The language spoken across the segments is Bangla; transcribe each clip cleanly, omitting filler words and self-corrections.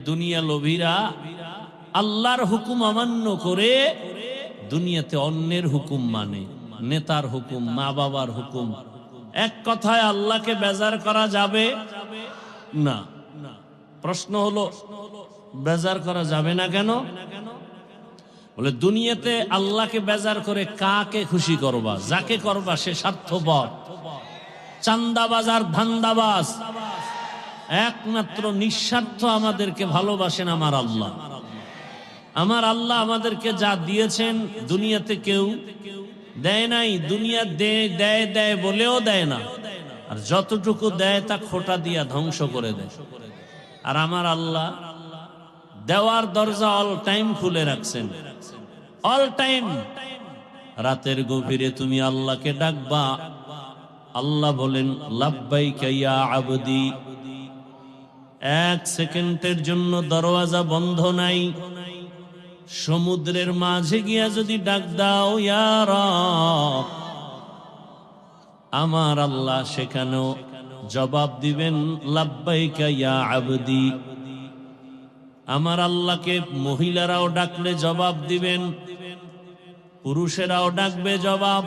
দুনিয়া লোভীরা আল্লাহর হুকুম অমান্য করে দুনিয়াতে অন্যের হুকুম মানে, নেতার হুকুম, মা বাবার হুকুম। এক কথায় আল্লাহকে বেজার করা যাবে না। প্রশ্ন হলো বেজার করা যাবে না কেন? বলে দুনিয়াতে আল্লাহকে বেজার করে কাকে খুশি করবা? যাকে করবা সে স্বার্থপর, চান্দাবাজ আর ধান্দাবাজ। একমাত্র নিঃস্বার্থ আমাদেরকে ভালোবাসেন আমার আল্লাহ। আমার আল্লাহ আমাদেরকে যা দিয়েছেন দুনিয়াতে কেউ দেয় নাই। দুনিয়া দেয় দেয় দেয় বলেও দেয় না, আর যতটুকু দেয় তা খোটা দিয়া ধ্বংস করে দেয়। আর আমার আল্লাহ দেওয়ার দরজা অল টাইম খুলে রাখছেন, অল টাইম। রাতের গভীরে তুমি আল্লাহকে ডাকবা, আল্লাহ বলেন লাব্বাইকা ইয়া আবদি। এক সেকেন্ডের জন্য দরওয়াজা বন্ধ নাই। সমুদ্রের মাঝে গিয়া যদি ডাক দাও ইয়া রব, আমার আল্লাহ সেখানেও জবাব দিবেন লাব্বাইকা ইয়া আবদি। আমার আল্লাহকে মহিলারাও ডাকলে জবাব দিবেন, পুরুষেরাও ডাকবে জবাব।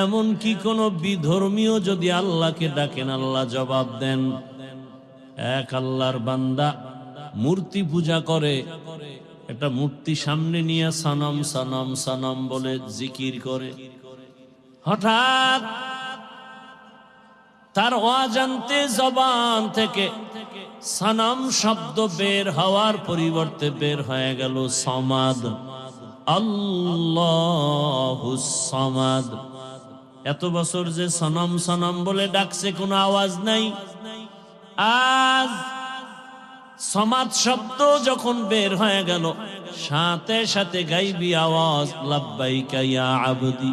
এমন কি কোন বিধর্মীয় যদি আল্লাহকে ডাকেন আল্লাহ জবাব দেন। এক আল্লাহর বান্দা মূর্তি পূজা করে, একটা মূর্তি সামনে নিয়ে সনম সনম সনম বলে জিকির করে। হঠাৎ তার অজান্তে জবান থেকে সনম শব্দ বের হওয়ার পরিবর্তে বের হয়ে গেল সমাদ, আল্লাহুস সমাদ। এত বছর যে সনম সনম বলে ডাকছে কোনো আওয়াজ নাই, আজ সমাদ শব্দ যখন বের হয়ে গেল সাথে সাথে গাইবি আওয়াজ লাব্বাইকা ইয়া আবদি।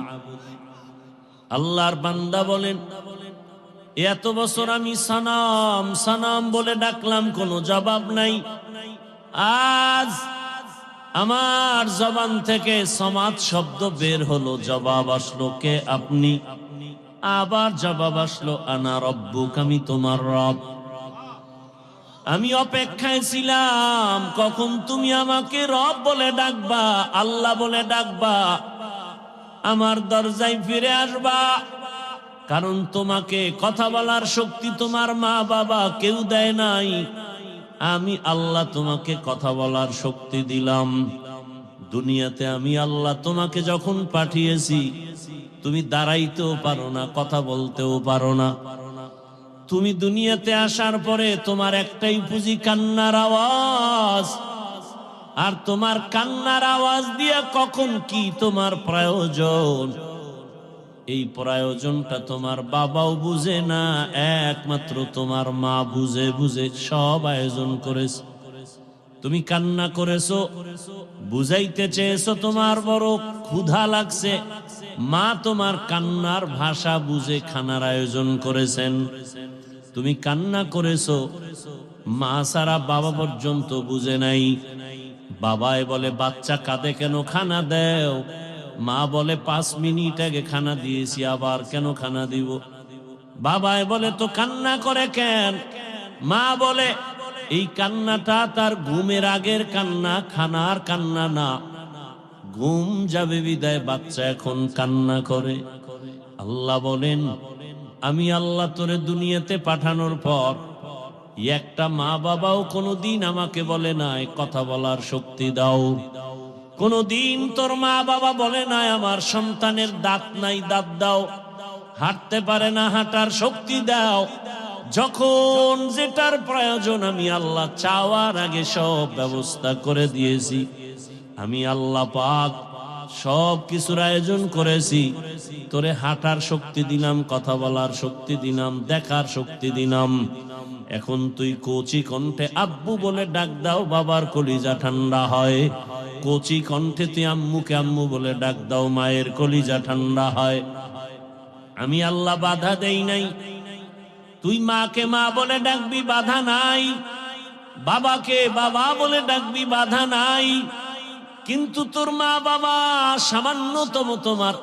আল্লাহর বান্দা বলেন এত বছর আমি সনম সনম বলে ডাকলাম, কোনো জবাব নাই। আজ আমার জবান থেকে সমাদ শব্দ বের হলো, জবাব আসলো কে আপনি? আবার জবাব আসলো আনা রব্বুক, আমি তোমার রব। আমি অপেক্ষায় ছিলাম কখন তুমি আমাকে রব বলে ডাকবা, আল্লাহ বলে ডাকবা, আমার দরজায় ফিরে আসবা। কারণ তোমাকে কথা বলার শক্তি তোমার মা বাবা কেউ দেয় নাই, আমি আল্লাহ তোমাকে কথা বলার শক্তি দিলাম। দুনিয়াতে আমি আল্লাহ তোমাকে যখন পাঠিয়েছি তুমি দাঁড়াইতেও পারো না, কথা বলতেও পারো না। তুমি দুনিয়াতে আসার পরে তোমার একটাই পুঁজি কান্নার আওয়াজ, আর তোমার কান্নার আওয়াজ দিয়ে কখন কি তোমার প্রয়োজন, এই প্রয়োজনটা তোমার বাবাও বুঝে না, একমাত্র তোমার মা বুঝে বুঝে সব আয়োজন করেছে। তুমি কান্না করেছো, বুঝাইতে চেয়েছো তোমার বড় ক্ষুধা লাগছে, মা তোমার কান্নার ভাষা বুঝে খানার আয়োজন করেছেন। তুমি কান্না করেছো, মা সারা বাবা পর্যন্ত বুঝে নাই। বাবায় বলে বাচ্চা কাঁদে কেন, খানা দেও। মা বলে 5 মিনিট আগে খানা দিয়েছি, আবার কেন খানা দিব? বাবায় বলে তো কান্না করে কেন? মা বলে এই কান্নাটা তার ঘুমের আগের কান্না, খানার কান্না না। ঘুম যাবে বিদায় বাচ্চা এখন কান্না করে। আল্লাহ বলেন আমি আল্লাহ তোরে দুনিয়াতে পাঠানোর পর একটা মা বাবাও কোনোদিন আমাকে বলে নাই কথা বলার শক্তি দাও। কোনদিন তোর মা বাবা বলে নাই আমার সন্তানের দাঁত নাই, দাঁত দাও, হাঁটতে পারে না, হাঁটার শক্তি দাও। যখন যেটার প্রয়োজন আমি আল্লাহ চাওয়ার আগে সব ব্যবস্থা করে দিয়েছি। আমি আল্লাহ পাক সব কিছুর আয়োজন করেছি। তোরে হাঁটার শক্তি দিলাম, কথা বলার শক্তি দিলাম, দেখার শক্তি দিলাম। এখন তুই কচি কণ্ঠে আব্বু বলে ডাক দাও, বাবার কলিজা ঠান্ডা হয়। কচি কণ্ঠে তুই আম্মুকে আম্মু বলে ডাক দাও, মায়ের কলিজা ঠান্ডা হয়। আমি আল্লাহ বাধা দেই নাই। তুই মাকে মা বলে ডাকবি, বাধা নাই। বাবাকে বাবা বলে ডাকবি, বাধা নাই। কিন্তু তোর মা বাবা সামান্যতম তোমার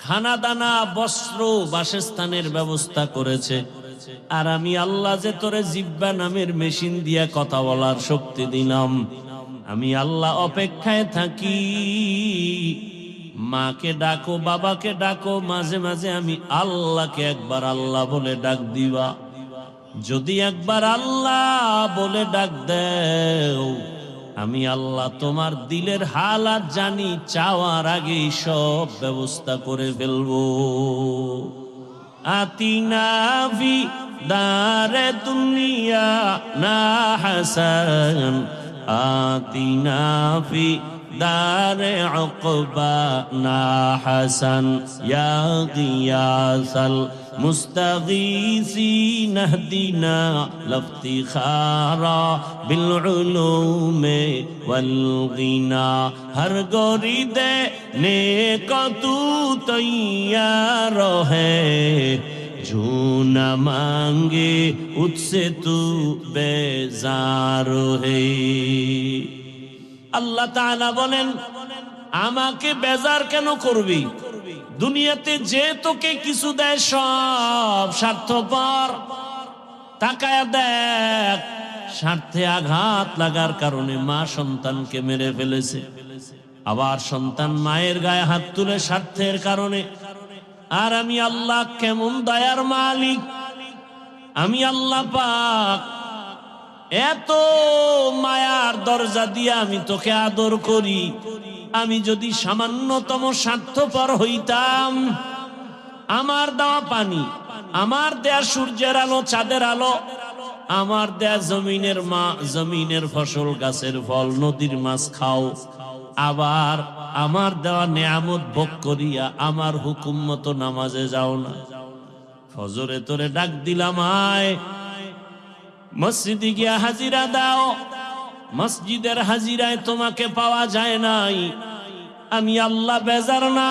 খানা দানা বস্ত্র বাসস্থানের ব্যবস্থা করেছে, আর আমি আল্লাহ যে তোরে জিহ্বা নামের মেশিন দিয়া কথা বলার শক্তি দিলাম, আমি আল্লাহ অপেক্ষায় থাকি। মাকে ডাকো, বাবাকে ডাকো, মাঝে মাঝে আমি আল্লাহকে একবার আল্লাহ বলে ডাক দিবা। যদি একবার আল্লাহ বলে ডাক দেও, আমি আল্লাহ তোমার দিলের হালাত জানি, চাওয়ার আগেই সব ব্যবস্থা করে ফেলবো। আতিনা ফি দারে দুনিয়া না হাসান, আতিনা ফি দারে উকবা না হাসান, ইয়া গিয়াসাল মুস্তাগীসিন ইহদিনা লফতিখারা বিল উলুমে ওয়াল গিনা। হর গরিদে নেক তু তৈয়ার है, जो न मांगे उससे तू बेजार है। আল্লাহ তাআলা বলেন, আমাকে বেজার কেন করবি? দুনিয়াতে যে তোকে কিছু দেয় সব স্বার্থপর। তাকায়া দেখ, স্বার্থে আঘাত লাগার কারণে মা সন্তানকে মেরে ফেলেছে, আবার সন্তান মায়ের গায়ে হাত তুলে স্বার্থের কারণে। আর আমি আল্লাহ কেমন দয়ার মালিক, আমি আল্লাহ পাক এত মায়ার দরজা দিয়ে আমি তোকে আদর করি। আমি যদি সামান্যতম স্বার্থপর হইতাম, আমার দেওয়া পানি, আমার দেয়া সূর্যের আলো, চাঁদের আলো, আমার দেয়া জমিনের ফসল, গাছের ফল, নদীর মাছ খাও, আবার আমার দেওয়া নেয়ামত ভোগ করিয়া আমার হুকুম মতো নামাজে যাও না। ফজরে তোরে ডাক দিলাম, আয় মসজিদে গিয়া হাজিরা দাও। মসজিদের হাজিরায় তোমাকে পাওয়া যায় নাই, আমি আল্লাহ বেজার না।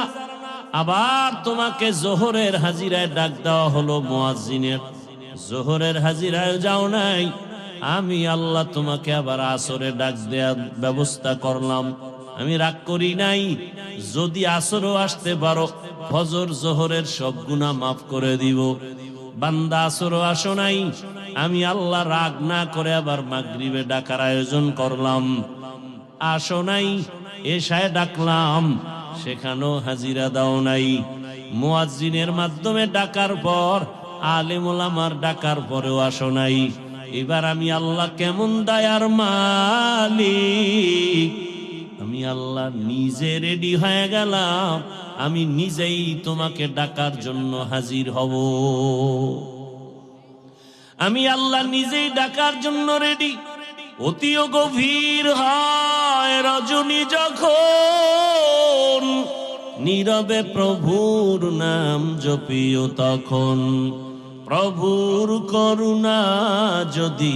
আবার তোমাকে জোহরের হাজিরায় ডাক দেওয়া হলো মুয়াজ্জিনের, জোহরের হাজিরায় যাও নাই, আমি আল্লাহ তোমাকে আবার আসরে ডাক দেওয়ার ব্যবস্থা করলাম। আমি রাগ করি নাই, যদি আসরও আসতে পারো, ফজর জোহরের সব গুনাহ মাফ করে দিব। বান্দা আসরও আসো নাই, আমি আল্লাহ রাগ না করে আবার মাগরিবে ডাকার আয়োজন করলাম। আসো নাই, এশায় ডাকলাম, সেখানেও হাজিরা দাও নাই। মুয়াজ্জিনের মাধ্যমে ডাকার পর, আলেম ওলামার ডাকার পরেও আসো নাই। এবার আমি আল্লাহ কেমন দয়ার মালিক, আমি আল্লাহ নিজে রেডি হয়ে গেলাম, আমি নিজেই তোমাকে ডাকার জন্য হাজির হব। আমি আল্লাহ নিজেই ডাকার জন্য রেডি। অতিও গভীর হয় রজনী যখন, নীরবে প্রভুর নাম জপিও তখন। প্রভুর করুণা যদি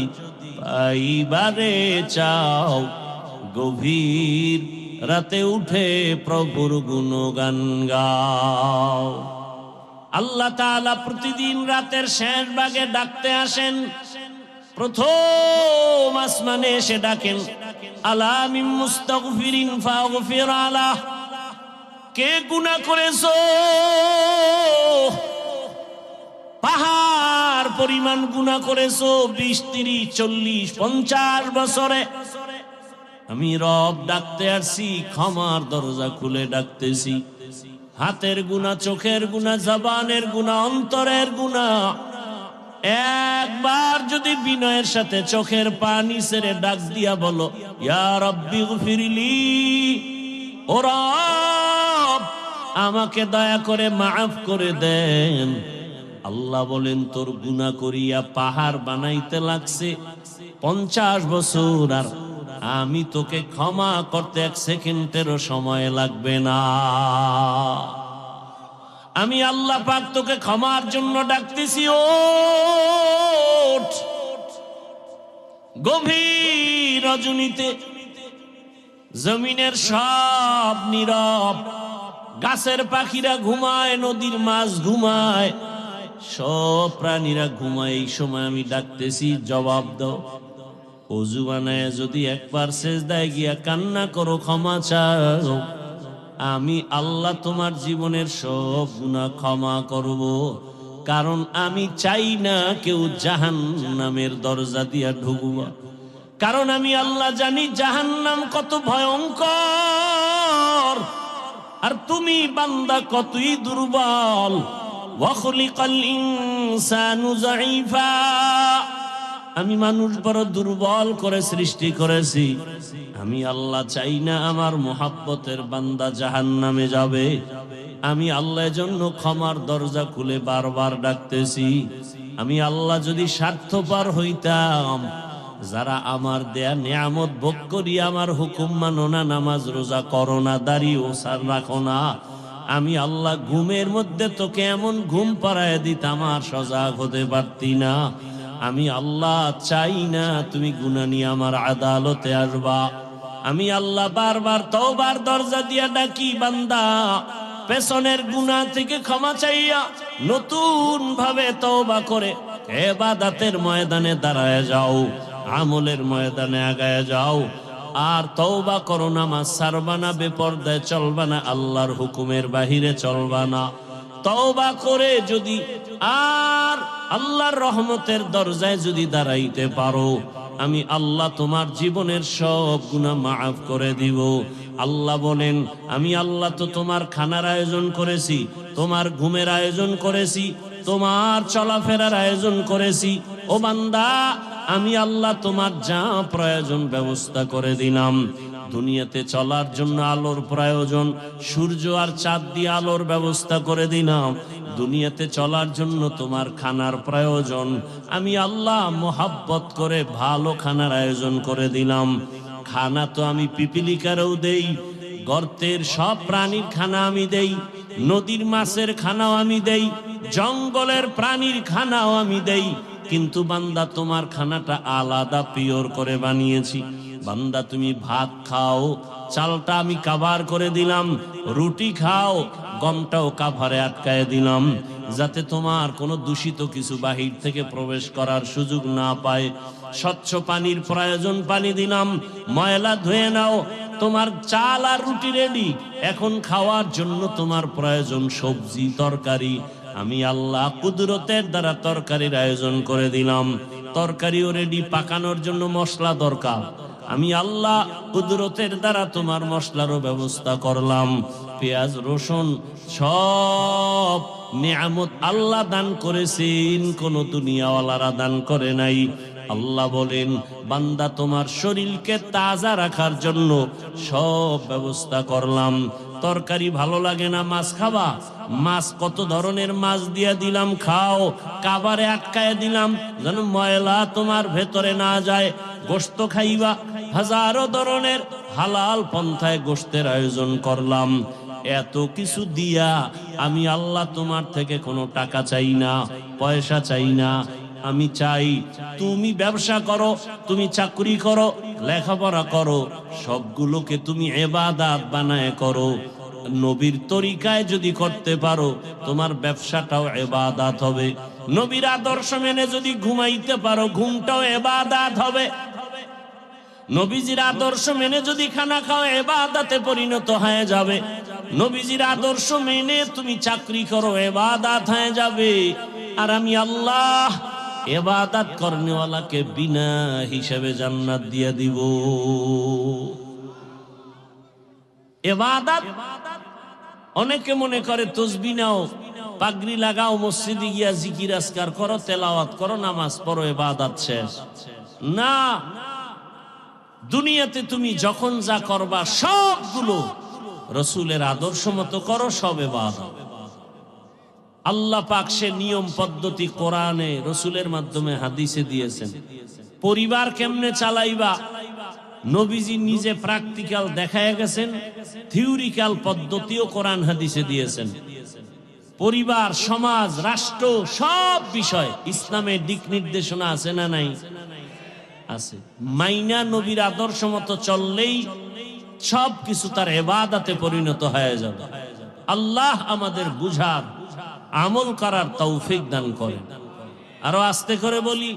পাইবারে চাও, গভীর রাতে উঠে প্রভুর গুণগান গাও। আল্লাহ তাআলা প্রতিদিন রাতের শেষ ভাগে ডাকতে আসেন। প্রথম আসমানে এসে ডাকেন, আলা মিন মুস্তাগফিরিন ফাগফির আলাহ। কে গুনাহ করেছো? পাহাড় পরিমাণ গুনাহ করেছো, 20, 30, 40, 50 বছরে। আমি রব ডাকতে আসছি, ক্ষমার দরজা খুলে ডাকতেছি। হাতের গুনাহ, চোখের গুনাহ, জবানের গুনাহ, অন্তরের গুনাহ। একবার যদি বিনয়ের সাথে চোখের পানি ছেড়ে ডাক দিয়া বলো, ইয়া রাব্বি গফিরলি, ও রব আমাকে দয়া করে মাফ করে দেন। আল্লাহ বলেন, তোর গুনাহ করিয়া পাহাড় বানাইতে লাগছে 50 বছর, আর আমি তোকে ক্ষমা করতে 1 সেকেন্ডেরও সময় লাগবে না। আমি আল্লাহ পাক তোকে ক্ষমার জন্য ডাকতেছি। ওঠ। গভীর রজনীতে জমিনের সব নীরব, গাছের পাখিরা ঘুমায়, নদীর মাছ ঘুমায়, সব প্রাণীরা ঘুমায়। এই সময় আমি ডাকতেছি, জবাব দাও। ওযু বানায় যদি একবার সেজদায় গিয়া কান্না করো, ক্ষমা চাও, আমি আল্লাহ তোমার জীবনের সব গুনাহ ক্ষমা করব। কারণ আমি চাই না কেউ জাহান্নামের দরজা দিয়া ঢুকবা। কারণ আমি আল্লাহ জানি জাহান্নাম কত ভয়ঙ্কর, আর তুমি বান্দা কতই দুর্বল। ওয়া খুলিকাল ইনসানু যায়ীফা, আমি মানুষ বড় দুর্বল করে সৃষ্টি করেছি। আমি আল্লাহ চাই না আমার মোহাব্বতের বান্দা জাহান্নামে যাবে। আমি আল্লাহর জন্য ক্ষমার দরজা খুলে বারবার ডাকতেছি। আমি আল্লাহ যদি স্বার্থপর হইতাম, যারা আমার দেয়া নিয়ামত ভোগ করি আমার হুকুম মানো না, নামাজ রোজা করো না, দাড়ি ওসার রাখো না, আমি আল্লাহ ঘুমের মধ্যে তোকে এমন ঘুম পাড়ায় দিতাম আর সজাগ হতে পারতি না। আমি আল্লাহ চাই না তুমি গুনাহ নিয়ে আমার আদালতে আসবা। আমি আল্লাহ বারবার তওবার দরজা দিয়া ডাকি, বান্দা পেছনের গুনাহ থেকে ক্ষমা চাইয়া নতুন ভাবে তওবা করে ইবাদতের ময়দানে দাঁড়ায় যাও, আমলের ময়দানে আগায় যাও। আর তওবা করো, নামাজ ছাড়বা না, বেপরদায় চলবা না, আল্লাহর হুকুমের বাহিরে চলবা না। তওবা করে যদি আর আল্লাহর রহমতের দরজায় যদি দাঁড়াইতে পারো, আমি আল্লাহ তোমার জীবনের সব গুনাহ মাফ করে দিব। আল্লাহ বলেন, আমি আল্লাহ তো তোমার খানার আয়োজন করেছি, তোমার ঘুমের আয়োজন করেছি, তোমার চলাফেরার আয়োজন করেছি। ও বান্দা, আমি আল্লাহ তোমার যা প্রয়োজন ব্যবস্থা করে দিলাম। দুনিয়াতে চলার জন্য আলোর প্রয়োজন, সূর্য আর চাঁদ দিয়ে আলোর ব্যবস্থা করে দিলাম। দুনিয়াতে চলার জন্য তোমার খানার প্রয়োজন, আমি আল্লাহ মোহাব্বত করে ভালো খানার আয়োজন করে দিলাম। খানা তো আমি পিপিলিকারও দেই, গর্তের সব প্রাণীর খানা আমি দেই, নদীর মাছের খানাও আমি দেই, জঙ্গলের প্রাণীর খানাও আমি দেই। কিন্তু বান্দা তোমার খানাটা আলাদা পিওর করে বানিয়েছি। বান্দা তুমি ভাত খাও, চালটা আমি কাভার করে দিলাম, রুটি খাও, গমটাও কাভারে আটকায় দিলাম, যাতে তোমার কোনো দূষিত কিছু বাহির থেকে প্রবেশ করার সুযোগ না পায়। স্বচ্ছ পানির প্রয়োজন, পানি দিলাম, ময়লা ধুয়ে নাও। তোমার চাল আর রুটি রেডি, এখন খাওয়ার জন্য তোমার প্রয়োজন সবজি তরকারি। আমি আল্লাহ কুদরতের দ্বারা তরকারির আয়োজন করে দিলাম, তরকারিও রেডি, পাকানোর জন্য মশলা দরকার। আমি আল্লাহ কুদরতের দ্বারা তোমার মশলারও ব্যবস্থা করলাম। পেঁয়াজ রসুন সব নিয়ামত আল্লাহ দান করেছেন, কোন দুনিয়াওয়ালারা দান করে নাই। আল্লাহ বলেন, বান্দা তোমার শরীরকে তাজা রাখার জন্য সব ব্যবস্থা করলাম। তরকারি ভালো লাগে না, মাছ খাবা, মাছ কত ধরনের মাছ দিয়া দিলাম, খাও, কাবারে আটকায় দিলাম যেন ময়লা তোমার ভেতরে না যায়। গোশত খাইবা, হাজারো ধরনের হালাল পন্থায় গোশতের আয়োজন করলাম। এত কিছু দিয়া আমি আল্লাহ তোমার থেকে কোনো টাকা চাই না, পয়সা চাই না। আমি চাই তুমি ব্যবসা করো, তুমি চাকরি করো, লেখাপড়া করো, সবগুলোকে তুমি ইবাদত বানায় করো। নবীর তরিকায় যদি করতে পারো, তোমার ব্যবসাটাও ইবাদত হবে। নবীর আদর্শ মেনে যদি ঘুমাইতে পারো, ঘুমটাও ইবাদত হবে। নবীজির আদর্শ মেনে যদি খানা খাও, ইবাদতে পরিণত হয়ে যাবে। নবীজির আদর্শ মেনে তুমি চাকরি করো, ইবাদত হয়ে যাবে। আর আমি আল্লাহ ইবাদত করনেওয়ালাকে বিনা হিসাবে জান্নাত দিয়ে দিব। ইবাদত অনেকে মনে করে তসবিহ নাও, পাগড়ি লাগাও, মসজিদে গিয়া জিকির আজকার করো, তেলাওয়াত করো, নামাজ পড়ো, ইবাদত শেষ। না, দুনিয়াতে তুমি যখন যা করবা সবগুলো রাসূলের আদর্শ মতো করো, সব ইবাদত। আল্লাহ পাক সে নিয়ম পদ্ধতি কোরআনে রাসূলের মাধ্যমে হাদিসে দিয়েছেন। পরিবার কেমনে চালাইবা, নবীজি নিজে প্র্যাকটিক্যাল দেখায় গেছেন, থিওরিক্যাল পদ্ধতিও কোরআন হাদিসে দিয়েছেন। পরিবার, সমাজ, রাষ্ট্র, সব বিষয় ইসলামের দিক নির্দেশনা আছে না নাই? আছে। মাইনা নবীর আদর্শ মতো চললেই সব কিছু তার ইবাদতে পরিণত হয়ে যাবে। আল্লাহ আমাদের বুঝার, আমল করার তৌফিক দান করেন। আরো আস্তে করে বলি,